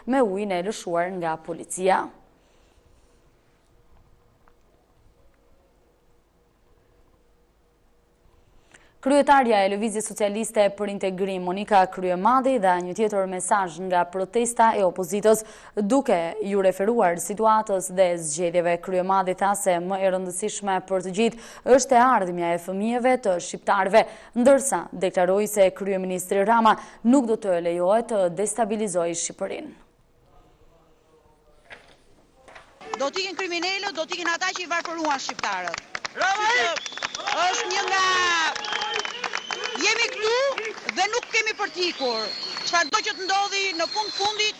me ujin e lëshuar nga policia. Kryetarja e Lëvizjes Socialiste për Integrim, Monika Kryemadi, dha një tjetër mesazh nga protesta e opozitës duke ju referuar situatës dhe zgjedhjeve. Kryemadi tha se më e rëndësishme për të gjithë është e ardhmja e fëmijëve të shqiptarëve, ndërsa deklaroi se kryeministri Rama nuk do të lejohet të destabilizojë Shqipërinë. Do t'ikin kriminalët, do t'ikin ata që i varfëruan shqiptarët. Është një nga... Jemi këtu dhe nuk kemi përtikur. Çfarëdo që të ndodhi në fundit,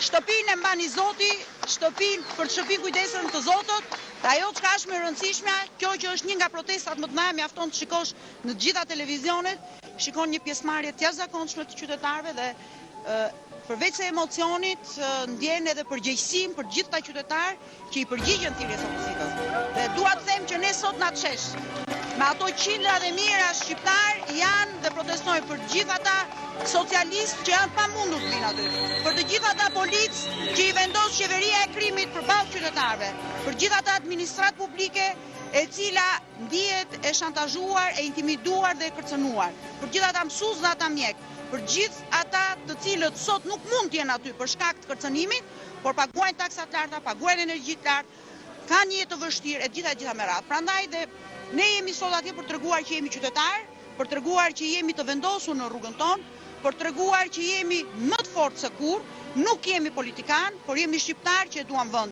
shtëpinë e mbani Zoti, për shtëpinë kujdesën të Zotit, dhe ajo çka është më e rëndësishme, kjo që është një nga protestat më të mëdha, mjafton të shikosh në të gjitha televizionet, shikon një pjesëmarrje të jashtëzakonshme të qytetarëve dhe përveç se emocionit, ndjen edhe përgjegjësinë për gjithë ata qytetarë që i përgjigjen thirrjes opozitës. Dhe dua të them që ne sot na çesh me ato qindra dhe mijëra shqiptar janë dhe protestojnë për gjithë ata socialistë që janë pamundur të vinë aty, për të gjithë ata policë që i vendos qeveria e krimit përballë qytetarëve, për gjithë ata administratë publike e cila ndihet e shantazhuar, e intimiduar dhe e kërcënuar, për gjithë ata mësues dhe ata mjek, për gjithë ata të cilët sot nuk mund të jenë aty për shkak të kërcënimit, por paguajnë taksa të larta, paguajnë energji të lartë, kanë një jetë të vështirë e gjitha me radhë. Prandaj dhe ne jemi sot atje për treguar që jemi qytetar, për treguar që jemi të vendosur në rrugën tonë, për treguar që jemi më të fortë se kur, nuk jemi politikan, por jemi shqiptar që e duam vend.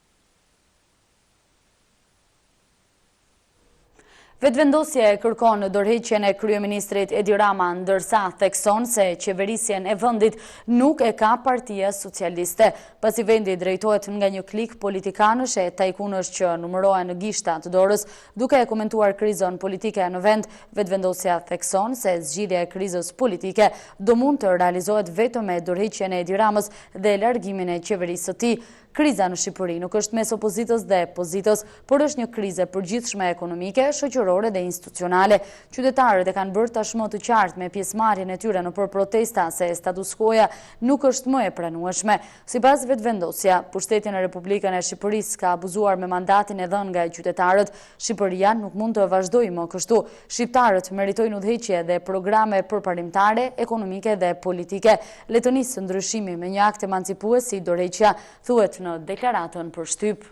Vetëvendosja e kërkon dorëheqjen e kryeministrit Edi Rama, ndërsa thekson se qeverisjen e vendit nuk e ka Partia Socialiste, pasi vendi drejtohet nga një klik politikanësh e tajkunësh që numërohen në gishta të dorës. Duke e komentuar krizën politike në vend, vetëvendosja thekson se zgjidhja e krizës politike do mund të realizohet vetëm me dorëheqjen e Edi Ramës dhe largimin e qeverisë së tij. Kriza në Shqipëri nuk është mes opozitës dhe pozitës, por është një krize përgjithshme ekonomike, shoqërore dhe institucionale. Qytetarët e kanë bërë tashmë të qartë me pjesëmarrjen e tyre nëpër protesta se status quo-ja nuk është më e pranueshme. Sipas vetëvendosja, pushteti në Republikën e Shqipërisë ka abuzuar me mandatin e dhënë nga qytetarët. Shqipëria nuk mund të vazhdojë më kështu. Shqiptarët meritojnë udhëheqje dhe programe përparimtare, ekonomike dhe politike. Le të nisë ndryshimi me një akt emancipues si dorëheqja, thuhet në deklaratën për shtyp.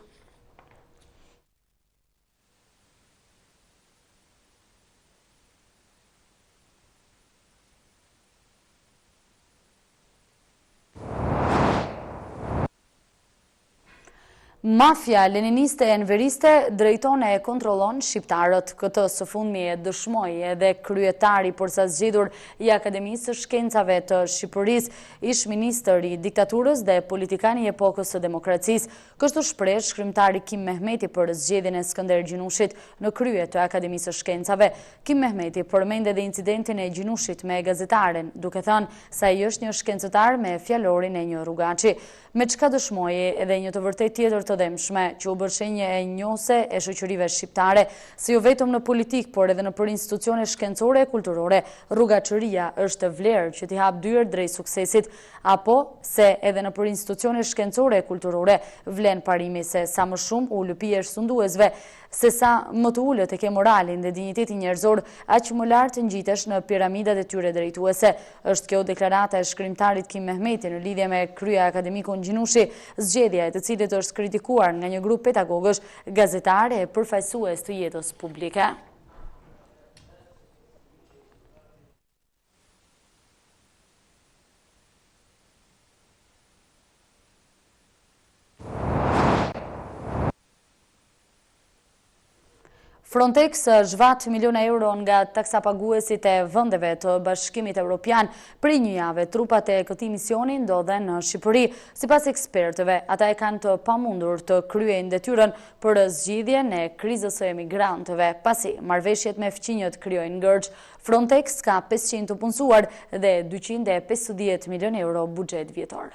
Mafia leniniste e enveriste drejton e kontrollon shqiptarët. Këtë së fundmi e dëshmoi edhe kryetari përsa zgjedhur i Akademisë së Shkencave të Shqipërisë, ish ministër i diktaturës dhe politikani i epokës së demokracisë. Kështu shpreh shkrimtari Kim Mehmeti për zgjedhjen e Skënder Gjinushit në krye të Akademisë së Shkencave. Kim Mehmeti përmend edhe incidentin e Gjinushit me gazetaren, duke thënë se ai është një shkencëtar me fjalorin e një rrugaçi. Me çka dëshmoi edhe një të vërtet tjetër të dëmshme që u bë shenjë e njohëse e shoqërive shqiptare, se jo vetëm në politik, por edhe në për institucione shkencore e kulturore, rrugaçëria është vlerë që t'i hap dyert drejt suksesit, apo se edhe në për institucione shkencore e kulturore vlen parimi se sa më shumë u lëpijesh sunduesve, se sa më të ullët e ke moralin dhe dignitetin njerëzor, aq më lartë ngjitesh në piramidat e tyre drejtuese. Është kjo deklarata e shkrimtarit Kim Mehmeti në lidhje me krye akademikun Gjinushi, zgjedhja e të cilit është kritikuar nga një grup pedagogësh, gazetare e përfaqësues të jetës publike. Frontex zhvat miliona euro nga taksapaguesit e vendeve të Bashkimit Evropian. Për një javë, trupat e këtij misioni ndodhen në Shqipëri. Sipas ekspertëve, ata e kanë të pamundur të kryejnë detyrën për zgjidhjen e krizës së emigrantëve, pasi marrëveshjet me fqinjët krijojnë ngërç. Frontex ka 500 të punësuar dhe 250 milion euro buxhet vjetor.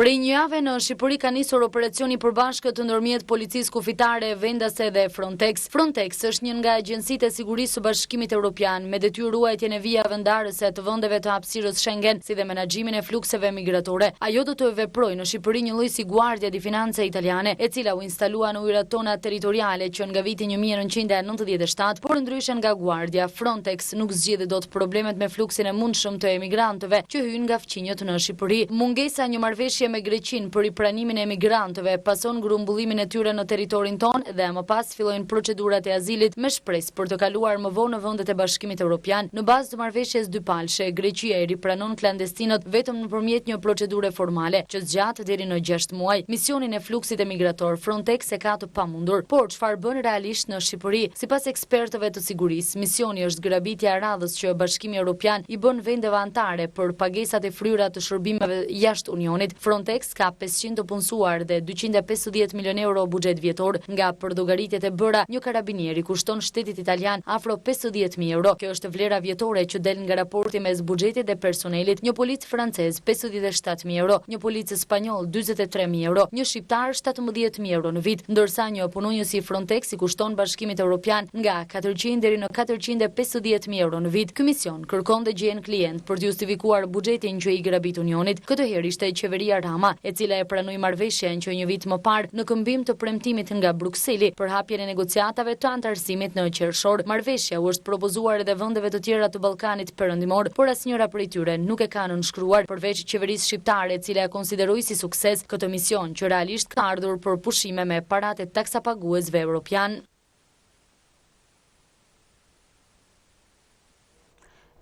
Prej një jave në Shqipëri ka nisur operacioni përbashkët ndërmjet policisë kufitare, vendase dhe Frontex. Frontex është një nga agjencitë e sigurisë së Bashkimit Evropian me detyrë ruajtjen e vijave ndarëse të vendeve të hapësirës Schengen, si dhe menaxhimin e flukseve migratore. Ajo do të veprojë në Shqipëri një lloj si Guardia di Finanze italiane, e cila u instalua në ujërat tona territoriale që nga viti 1997, por ndryshe nga Guardia, Frontex nuk zgjidhi dot problemet me fluksin e mundshëm të emigrantëve që hyjnë nga fqinjët në Shqipëri. Mungesa një marrëveshje me Greqinë për ripranimin e emigrantëve pason grumbullimin e tyre në territorin tonë dhe më pas fillojnë procedurat e azilit me shpresë për të kaluar më vonë në vendet e Bashkimit Evropian. Në bazë të marrëveshjes dypalshe, Greqia i ripranon klandestinët vetëm nëpërmjet një procedure formale që zgjat deri në 6 muaj. Misionin e fluksit emigrator Frontex e ka të pamundur, por çfarë bën realisht në Shqipëri? Sipas ekspertëve të sigurisë, misioni është grabitja e radhës që Bashkimi Evropian i bën vendeve anëtare për pagesat e fryera të shërbimeve jashtë Unionit. Frontex ka 500 të punësuar dhe 250 milion euro buxhet vjetor. Nga përdogaritjet e bëra, një karabinieri kushton shtetit italian afro 50.000 euro. Kjo është vlera vjetore që del nga raporti mes buxhetit dhe personelit. Një polic francez 57.000 euro, një polic spanjoll 43.000 euro, një shqiptar 17.000 euro në vit, ndërsa një punonjës i Frontex i kushton Bashkimit Evropian nga 400 deri në 450.000 euro në vit. Ky mision kërkon dhe gjen klient për të justifikuar buxhetin që i grabit Unionit. Këtë herë ishte qeveria Rama, e cila e pranoi marrëveshjen që një vit më parë në këmbim të premtimit nga Brukseli për hapjen e negociatave të antarësimit në qershor. Marrëveshja u është propozuar edhe vendeve të tjera të Ballkanit Perëndimor, por asnjëra prej tyre nuk e ka nënshkruar përveç qeverisë shqiptare, e cila e konsideroi si sukses këtë mision që realisht ka ardhur për pushime me paratë e taksapaguesve evropian.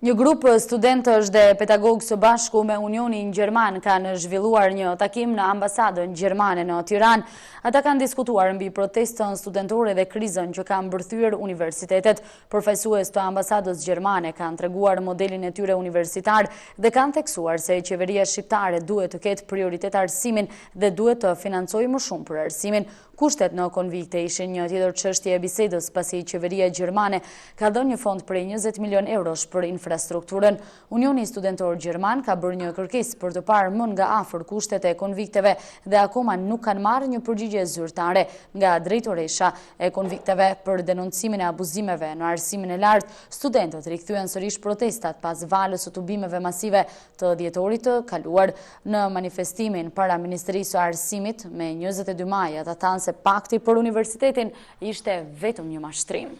Një grup studentësh dhe pedagogë së bashku me Unionin Gjerman kanë zhvilluar një takim në ambasadën gjermane në Tiranë. Ata kanë diskutuar mbi protestën studentore dhe krizën që ka mbërthyer universitetet. Përfaqësues të ambasadës gjermane kanë treguar modelin e tyre universitar dhe kanë theksuar se qeveria shqiptare duhet të ketë prioritet arsimin dhe duhet të financojë më shumë për arsimin. Kushtet në konvikte ishin një tjetër çështje e bisedës, pasi qeveria gjermane ka dhënë një fond prej 20 milion eurosh për infrastrukturën. Unioni Studentor Gjerman ka bërë një kërkesë për të parë më nga afër kushtet e konvikteve dhe akoma nuk kanë marrë një përgjigje zyrtare nga drejtoresha e konvikteve për denoncimin e abuzimeve në arsimin e lartë. Studentët rikthyen sërish protestat pas valës së tubimeve masive të dhjetorit të kaluar. Në manifestimin para Ministrisë së Arsimit me 22 maj, ata thanë se pakti për universitetin ishte vetëm një mashtrim.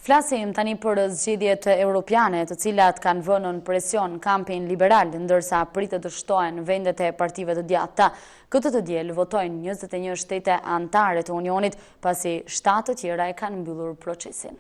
Flasim tani për zgjedhjet europiane, të cilat kanë vënë në presion kampin liberal, ndërsa pritet të shtohen vendet e partive të djata. Këtë të diel votojnë 21 shtete anëtare të Unionit, pasi 7 të tjera e kanë mbyllur procesin.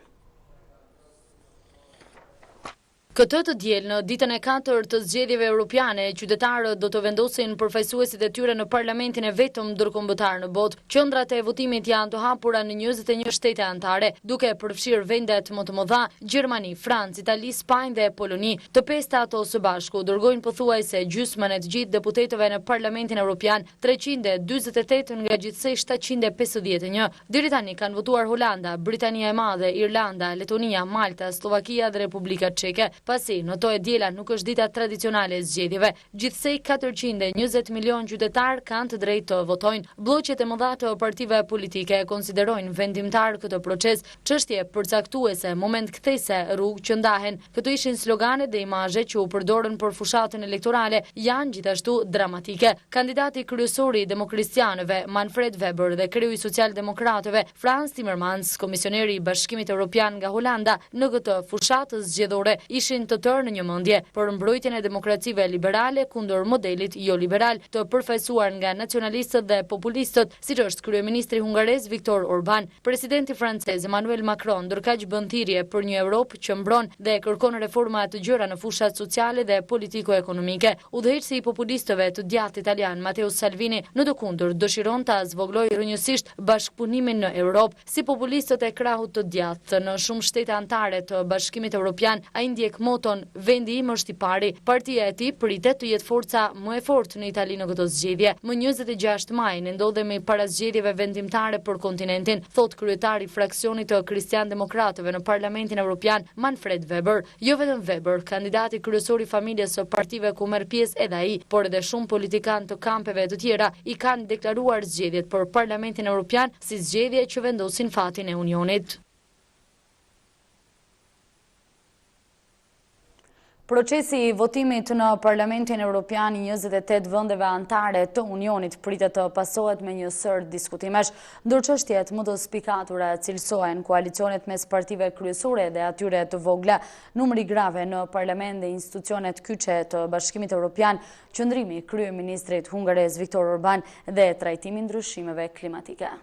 Këtë të diel në ditën e 4 të zgjedhjeve europiane, qytetarët do të vendosin përfaqësuesit e tyre në parlamentin e vetëm ndërkombëtar në botë. Qendrat e votimit janë të hapura në 21 shtete anëtare, duke përfshirë vendet më të mëdha: Gjermani, Francë, Itali, Spanjë dhe Poloni. Të pesta ato së bashku dërgojnë pothuajse gjysmën e të gjithë deputetëve në Parlamentin Evropian, 348 nga gjithsej 751. Deri tani kanë votuar Holanda, Britania e Madhe, Irlanda, Letonia, Malta, Slovakia dhe Republika Çeke. Pasi në to e diela nuk është dita tradicionale e zgjedhjeve, gjithsej 420 milion qytetar kanë të drejtë të votojnë. Bloqet e mëdha të partive politike konsiderojnë vendimtar këtë proces çështje përcaktuese, moment kthese, rrugë që ndahen. Këto ishin sloganet dhe imazhet që u përdorën për fushatën elektorale, janë gjithashtu dramatike. Kandidati kryesor i Demokristianëve, Manfred Weber, dhe kreu i Socialdemokratëve, Frans Timmermans, komisioneri i Bashkimit Evropian nga Holanda, në këtë fushatë zgjedhore ishin të tërë në një mendje për mbrojtjen e demokracive liberale kundër modelit jo liberal të përfaqësuar nga nacionalistët dhe populistët, siç është kryeministri hungarez Viktor Orban. Presidenti francez Emmanuel Macron ndërkaq bën thirrje për një Europë që mbron dhe kërkon reforma të gjëra në fushat sociale dhe politiko-ekonomike. Udhëheqësi i populistëve të djathtë italian Matteo Salvini në të kundërt dëshiron ta zvoglojë rrënjësisht bashkëpunimin në Europë. Si populistët e krahut të djathtë në shumë shtete anëtare të Bashkimit Evropian, ai ndjek moton "Vendi im është i pari". Partia e tij pritet të jetë forca më e fortë në Itali në këtë zgjedhje. Më 26 maj ne ndodhemi para zgjedhjeve vendimtare për kontinentin, thot kryetari i fraksionit të Kristian-Demokratëve në Parlamentin Evropian, Manfred Weber. Jo vetëm Weber, kandidati kryesor i familjes së partive ku merr pjesë edhe ai, por edhe shumë politikanë të kampeve të tjera i kanë deklaruar zgjedhjet për Parlamentin Evropian si zgjedhje që vendosin fatin e Unionit. Procesi i votimit në Parlamentin Evropian i 28 vendeve anëtare të Unionit pritet të pasohet me një sër diskutimesh, ndër çështjet më të spikatura cilësohen koalicionet mes partive kryesore dhe atyre të vogla, numri grave në parlament dhe institucionet kyçe të Bashkimit Evropian, qëndrimi i kryeministrit hungarez Viktor Orban dhe trajtimi i ndryshimeve klimatike.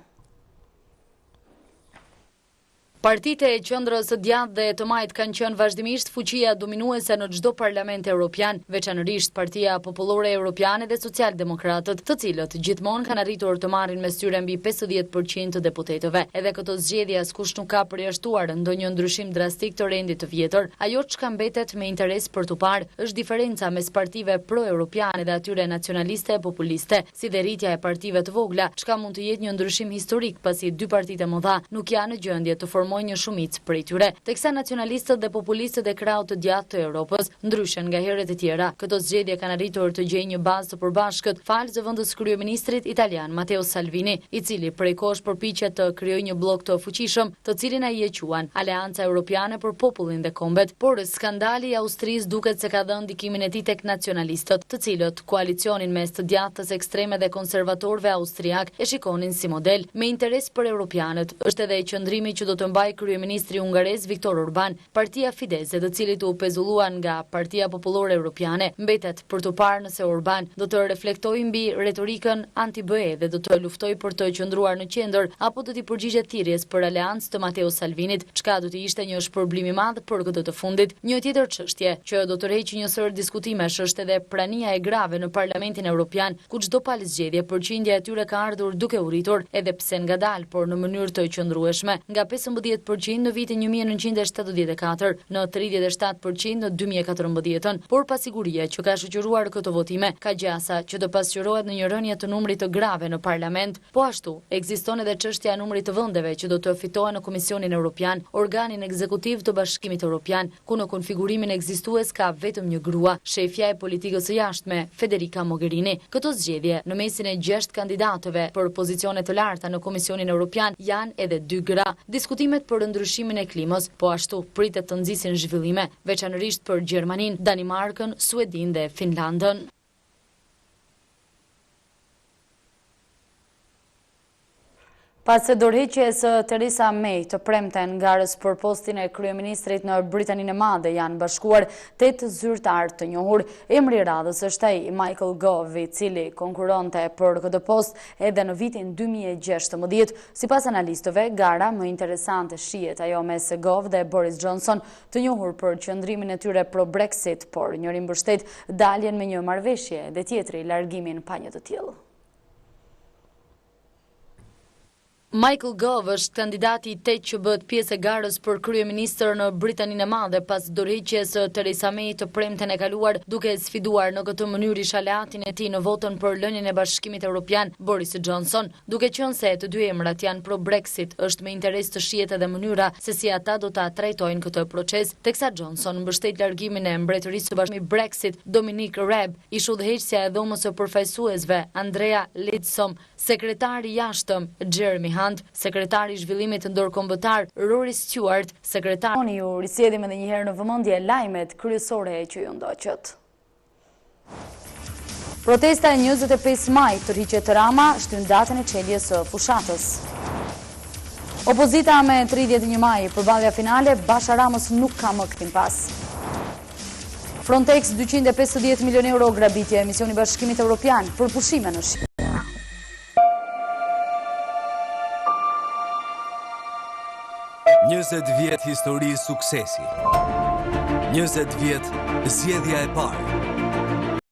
Partitë e qendrës së djathtë dhe të majt kanë qenë vazhdimisht fuqia dominuese në çdo parlament evropian, veçanërisht Partia Popullore Evropiane dhe Socialdemokratët, të cilët gjithmonë kanë arritur të marrin mes tyre mbi 50% të deputetëve. Edhe këtë zgjedhje askush nuk ka përjashtuar ndonjë ndryshim drastik të rendit të vjetër. Ajo çka mbetet me interes për tu parë është diferenca mes partive pro-europiane dhe atyre nacionaliste e populiste, si dhe rritja e partive të vogla, çka mund të jetë një ndryshim historik pasi dy partitë e mëdha nuk janë në gjendje të formojnë një shumicë prej tyre, teksa nacionalistët dhe populistët e krahut të djathtë të Europës, ndryshe nga herët e tjera, këto zgjedhje kanë arritur të gjejnë një bazë të përbashkët falë zëvendës kryeministrit italian Matteo Salvini, i cili prej kohësh përpiqet të krijojë një blok të fuqishëm, të cilin ai e quan Aleanca Europiane për Popullin dhe Kombet, por skandali i Austrisë duket se ka dhënë ndikimin e tij tek nacionalistët, të cilët koalicionin mes të djathtës ekstreme dhe konservatorëve austriak e shikonin si model. Me interes për europianët është edhe qëndrimi që do të mbajë kryeministri hungarez Viktor Orban. Partia Fidesz, të cilit u pezulluan nga Partia Popullore Europiane, mbetet për të parë nëse Orban do të reflektojë mbi retorikën anti-BE dhe do të luftojë për të qëndruar në qendër apo do t'i përgjigjet thirrjes për aleancë të Matteo Salvinit, çka do të ishte një shpërblim i madh për këtë të fundit. Një tjetër çështje që do të rreqë një sër diskutimesh është edhe prania e grave në Parlamentin Evropian, ku çdo palë zgjedhje përqindja e tyre ka ardhur duke u rritur, edhe pse ngadalë, por në mënyrë të qëndrueshme, nga 15% në vitin 1974 në 37% në 2014, por pasiguria që ka shoqëruar këto votime ka gjasa që të pasqyrohet në një rënje të numrit të grave në parlament. Po ashtu, ekziston edhe çështja e numrit të vendeve që do të fitohen në Komisionin Evropian, organin ekzekutiv të Bashkimit Evropian, ku në konfigurimin ekzistues ka vetëm një grua, shefja e politikës së jashtme, Federica Mogherini. Këto zgjedhje në mesin e 6 kandidatëve për pozicione të larta në Komisionin Evropian janë edhe 2 gra. Diskutimet për ndryshimin e klimës, po ashtu pritet të nxisin zhvillime, veçanërisht për Gjermaninë, Danimarkën, Suedinë dhe Finlandën. Pas së dorëheqjes së Theresa May të premten garës për postin e kryeministrit në Britaninë e Madhe janë bashkuar 8 zyrtar të njohur. Emri i radhës është ai Michael Gove, i cili konkuronte për këtë post edhe në vitin 2016. Sipas analistëve, gara më interesante shihet ajo mes Gove dhe Boris Johnson, të njohur për qëndrimin e tyre pro Brexit, por njëri mbështet daljen me një marrëveshje dhe tjetri largimin pa një të tillë. Michael Gove është kandidati i 8 që bëhet pjesë e garës për kryeministër në Britaninë e Madhe pas dorëheqjes së Theresa May të premten e kaluar, duke sfiduar në këtë mënyrë ishalatin e tij në votën për lënien e Bashkimit Evropian, Boris Johnson. Duke qenë se të dy emrat janë pro Brexit, është me interes të shihet edhe mënyra se si ata do ta trajtojnë këtë proces, teksa Johnson mbështet largimin e mbretërisë së Bashkimit Brexit, Dominic Raab, ish udhëheqësja e dhomës së përfaqësuesve, Andrea Leadsom, sekretari i jashtëm Jeremy Hunt, sekretari i zhvillimit ndërkombëtar Rory Stewart, sekretari ju risjedhim edhe një herë në vëmendje lajmet kryesore që ju ndoqët. Protesta e 25 maj tërhiqet Rama shtyn datën e çeljes së fushatës. Opozita me 31 maj përballja finale, Basha Ramës nuk ka më këtim pas. Frontex 250 milion euro grabitje misioni Bashkimit Evropian për pushime në Shqipëri. 20 vjet histori suksesi. 20 vjet zgjedhja e parë.